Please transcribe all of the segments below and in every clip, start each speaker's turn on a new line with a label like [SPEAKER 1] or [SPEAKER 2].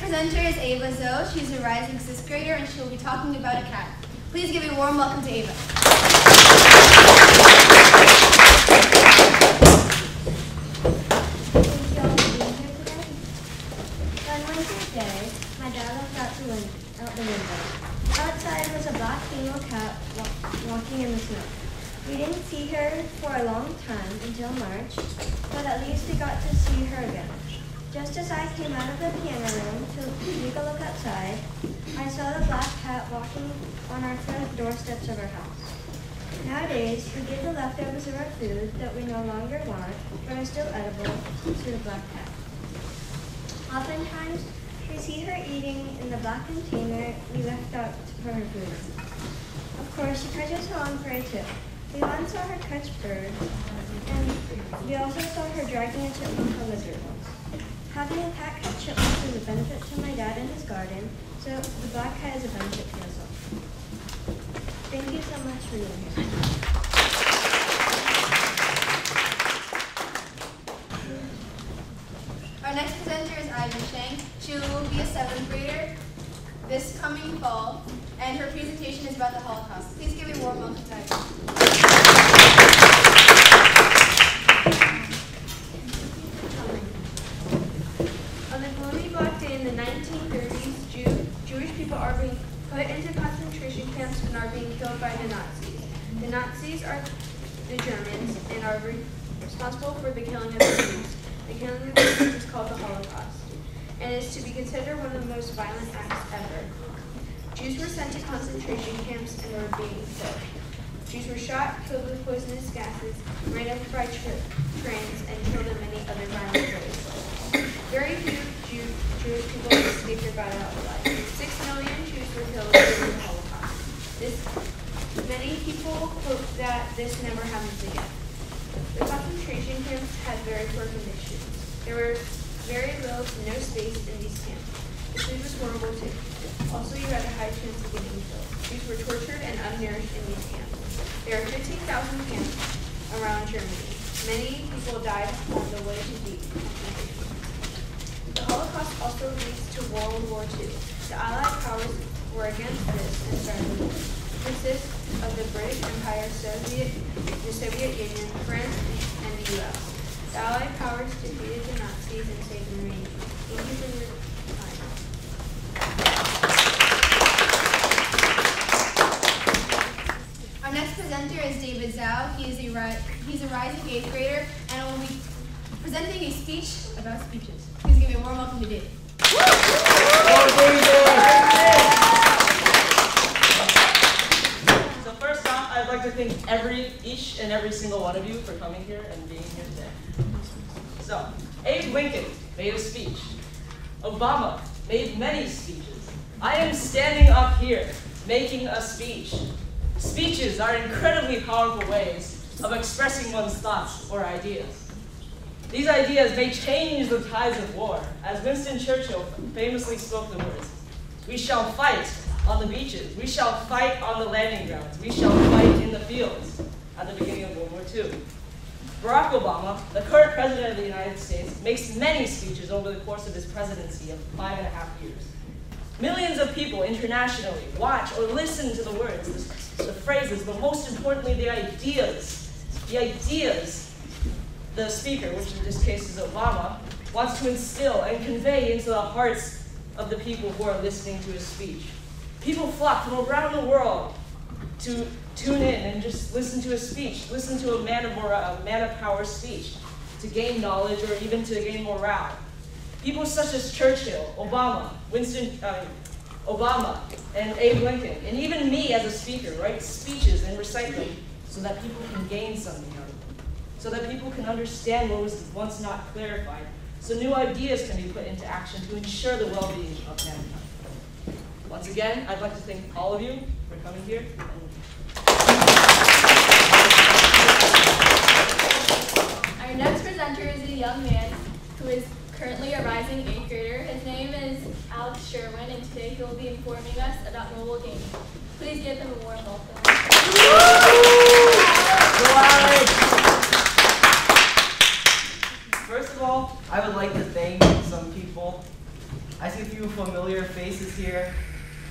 [SPEAKER 1] presenter is Ava Zoe. She's a rising 6th grader and she'll be talking about a cat. Please give a warm welcome to Ava.
[SPEAKER 2] Thank you all for being here today. One winter's day, my dad looked out the window. Outside was a black female cat walking in the snow. We didn't see her for a long time until March, but at least we got to see her again. Just as I came out of the piano room to take a look outside, I saw the black cat walking on our front doorsteps of our house. Nowadays, we give the leftovers of our food that we no longer want, but are still edible, to the black cat. Oftentimes, we see her eating in the black container we left out for her food. Of course, she catches her own prey too. We once saw her catch birds, and we also saw her dragging a chipmunk or lizard once. Having a cat catch chipmunks is a benefit to my dad and his garden, so the black cat is a benefit to us all. Thank you so much for being here.
[SPEAKER 1] Our next presenter is Ivy Chang. She will be a 7th grader this coming fall, and her presentation is about the Holocaust. Please give a warm welcome to Ivy.
[SPEAKER 3] On the gloomy black day in the 1930s, Jewish people are being put into concentration camps and are being killed by the Nazis. The Nazis are the Germans and are responsible for the killing of the Jews. The killing of the Jews is called the Holocaust, and is to be considered one of the most violent acts ever. Jews were sent to concentration camps and were being killed. Jews were shot, killed with poisonous gases, ran over by trains, and killed in many other violent ways. Very few Jewish people escaped their battle alive. 6 million Jews were killed during the Holocaust. Many people hope that this never happens again. The concentration camps had very poor conditions. There was very little to no space in these camps. The food was horrible too. Also, you had a high chance of getting killed. Jews were tortured and unnourished in these camps. There are 15,000 camps around Germany. Many people died on the way to the concentration camps. The Holocaust also leads to World War II. The Allied powers were against this and started the war. It consists of the British Empire, the Soviet Union, France, and the U.S. The Allied powers defeated the Nazis and saved the remaining. Thank you for your time.
[SPEAKER 1] Our next presenter is David Zhao. He's a rising 8th grader and will be presenting a speech about speeches. Please give me a warm welcome to David.
[SPEAKER 4] So first off, I'd like to thank each and every single one of you for coming here and being here today. So, Abe Lincoln made a speech. Obama made many speeches. I am standing up here making a speech. Speeches are incredibly powerful ways of expressing one's thoughts or ideas. These ideas may change the tides of war. As Winston Churchill famously spoke the words, "We shall fight on the beaches. We shall fight on the landing grounds. We shall fight in the fields," at the beginning of World War II. Barack Obama, the current president of the United States, makes many speeches over the course of his presidency of 5.5 years. Millions of people internationally watch or listen to the words, the phrases, but most importantly, the ideas the speaker, which in this case is Obama, wants to instill and convey into the hearts of the people who are listening to his speech. People flock from around the world to tune in and just listen to his speech, listen to a man of power speech, to gain knowledge or even to gain morale. People such as Churchill, Obama, Obama, and Abe Lincoln, and even me as a speaker, write speeches and recite them so that people can gain something out of them, so that people can understand what was once not clarified, so new ideas can be put into action to ensure the well-being of mankind. Once again, I'd like to thank all of you for coming here.
[SPEAKER 1] Our next presenter is a young man who is currently a rising 8th grader. His name is Alex Sherwin, and today he will be informing us about mobile gaming. Please give him a warm welcome.
[SPEAKER 4] First of all, I would like to thank some people
[SPEAKER 5] I see a few familiar faces here.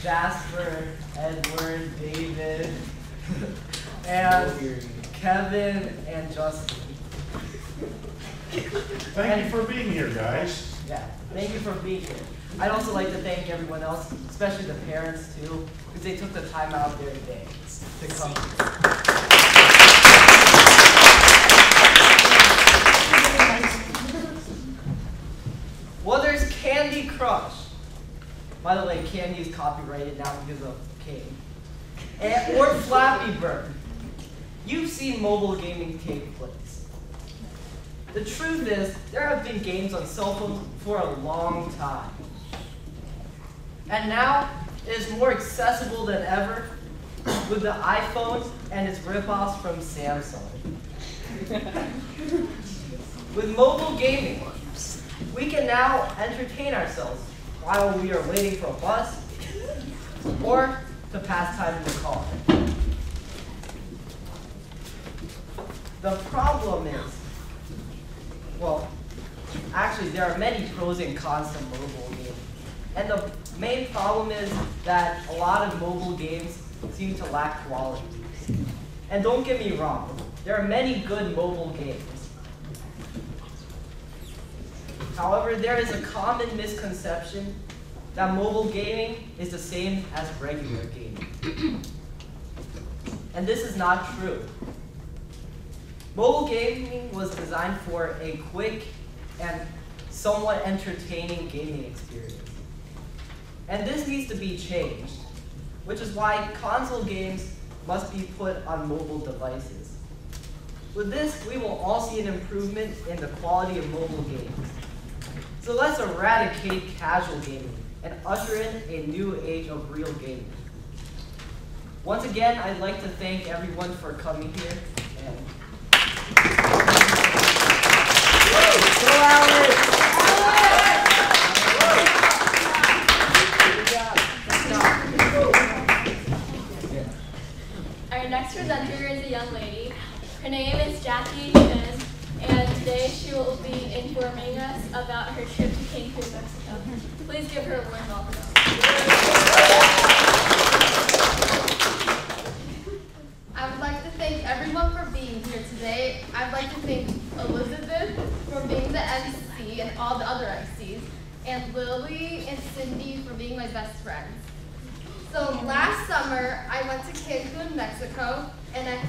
[SPEAKER 5] Jasper, Edward, David, and Kevin, and Justin.
[SPEAKER 6] Thank you for being here, guys.
[SPEAKER 5] Yeah, thank you for being here. I'd also like to thank everyone else, especially the parents too, because they took the time out of their day to come. Well, there's Candy Crush. By the way, Candy is copyrighted now because of King. Or Flappy Bird. You've seen mobile gaming take place. The truth is, there have been games on cell phones for a long time. And now, it is more accessible than ever with the iPhone and its ripoffs from Samsung. With mobile gaming, we can now entertain ourselves while we are waiting for a bus or to pass time in the car. The problem is, well, actually there are many pros and cons to mobile gaming. And the main problem is that a lot of mobile games seem to lack quality. And don't get me wrong, there are many good mobile games. However, there is a common misconception that mobile gaming is the same as regular gaming. And this is not true. Mobile gaming was designed for a quick and somewhat entertaining gaming experience. And this needs to be changed, which is why console games must be put on mobile devices. With this, we will all see an improvement in the quality of mobile games. So let's eradicate casual gaming and usher in a new age of real gaming. Once again, I'd like to thank everyone for coming here. And go Alex!
[SPEAKER 1] Our next presenter is a young lady. Her name is Jackie Chen, and today she will be informing us about her trip to Cancun, Mexico. Please give her a warm welcome.
[SPEAKER 7] I would like to thank everyone for being here today. I'd like to thank Elizabeth for being the MC and all the other MCs, and Lily and Cindy for being my best friends. So last summer, I went to Cancun, Mexico,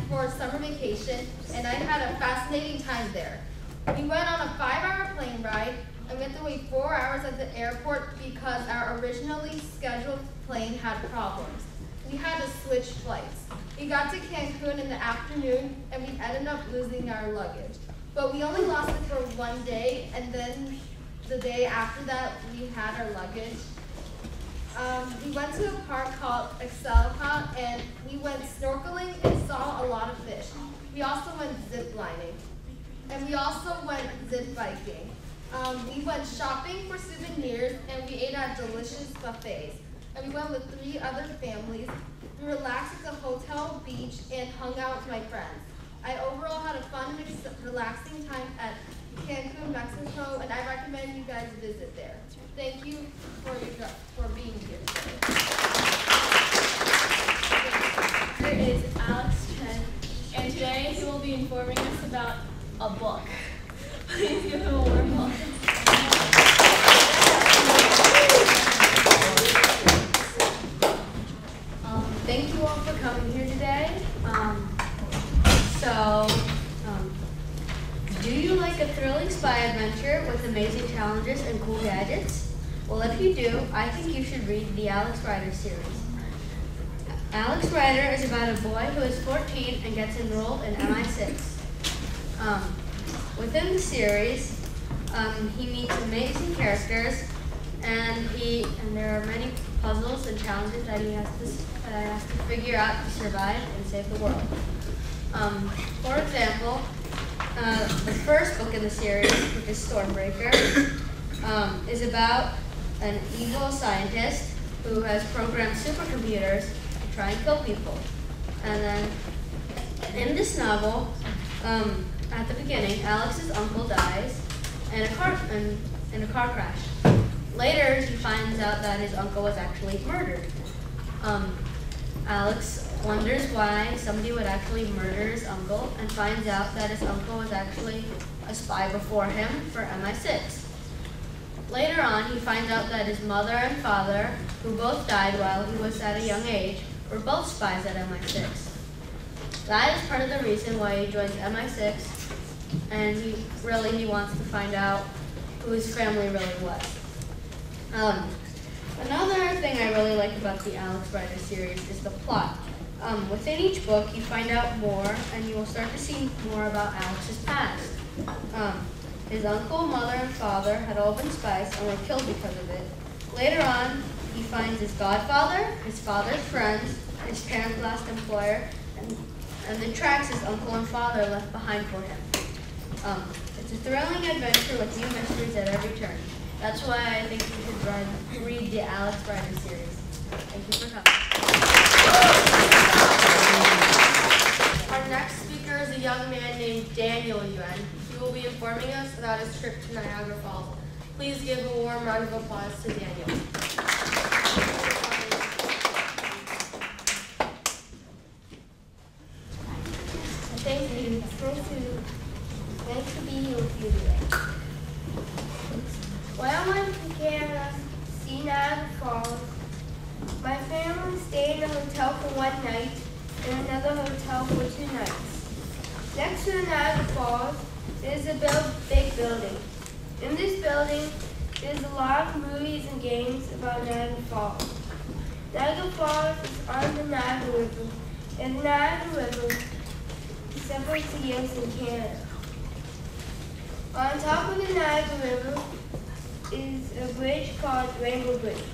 [SPEAKER 7] for summer vacation, and I had a fascinating time there. We went on a 5-hour plane ride, and we had to wait 4 hours at the airport because our originally scheduled plane had problems. We had to switch flights. We got to Cancun in the afternoon, and we ended up losing our luggage. But we only lost it for 1 day, and then the day after that, we had our luggage. We went to a park called Excelica, and we went snorkeling and saw a lot of fish. We also went zip lining, and we also went zip biking. We went shopping for souvenirs, and we ate at delicious buffets. And we went with 3 other families. We relaxed at the hotel beach and hung out with my friends. I overall had a fun and relaxing time at Cancun, Mexico, and I recommend you guys visit there. Thank you for being here today.
[SPEAKER 1] Here is Alex Chen, and today he will be informing us about a book. Please give him a warm welcome.
[SPEAKER 8] Thank you all for coming here today. Do you like a thrilling spy adventure with amazing challenges and cool gadgets? Well, if you do, I think you should read the Alex Rider series. Alex Rider is about a boy who is 14 and gets enrolled in MI6. Within the series, he meets amazing characters, and there are many puzzles and challenges that he has to figure out to survive and save the world. For example, the first book in the series, which is Stormbreaker, is about an evil scientist who has programmed supercomputers to try and kill people. And then in this novel, at the beginning, Alex's uncle dies in a car crash. Later, he finds out that his uncle was actually murdered. Alex wonders why somebody would actually murder his uncle and finds out that his uncle was actually a spy before him for MI6. Later on, he finds out that his mother and father, who both died while he was at a young age, were both spies at MI6. That is part of the reason why he joins MI6, and he wants to find out who his family really was. Another thing I really like about the Alex Rider series is the plot. Within each book, you find out more, and you will start to see more about Alex's past. His uncle, mother, and father had all been spies and were killed because of it. Later on, he finds his godfather, his father's friends, his parents' last employer, and the tracks his uncle and father left behind for him. It's a thrilling adventure with new mysteries at every turn. That's why I think you should read the Alex Rider series. Thank you for coming.
[SPEAKER 7] Our next speaker is a young man named Daniel Yuen. He will be informing us about his trip to Niagara Falls. Please give a warm round of applause to Daniel.
[SPEAKER 2] Thank you. It's nice to be here with you today. When I went to Canada to see Niagara Falls, my family stayed in a hotel for one night and another hotel for 2 nights. Next to the Niagara Falls is a big building. In this building, there's a lot of movies and games about Niagara Falls. Niagara Falls is on the Niagara River, and the Niagara River separates the U.S. and Canada. On top of the Niagara River is a bridge called Rainbow Bridge.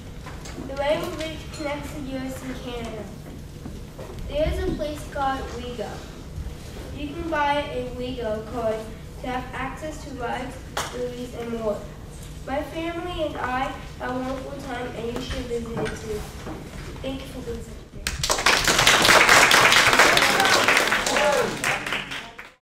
[SPEAKER 2] The Rainbow Bridge connects the U.S. and Canada. There's a place called WeGo. You can buy a WeGo card to have access to rides, movies, and more. My family and I had a wonderful time, and you should visit it too. Thank you for listening.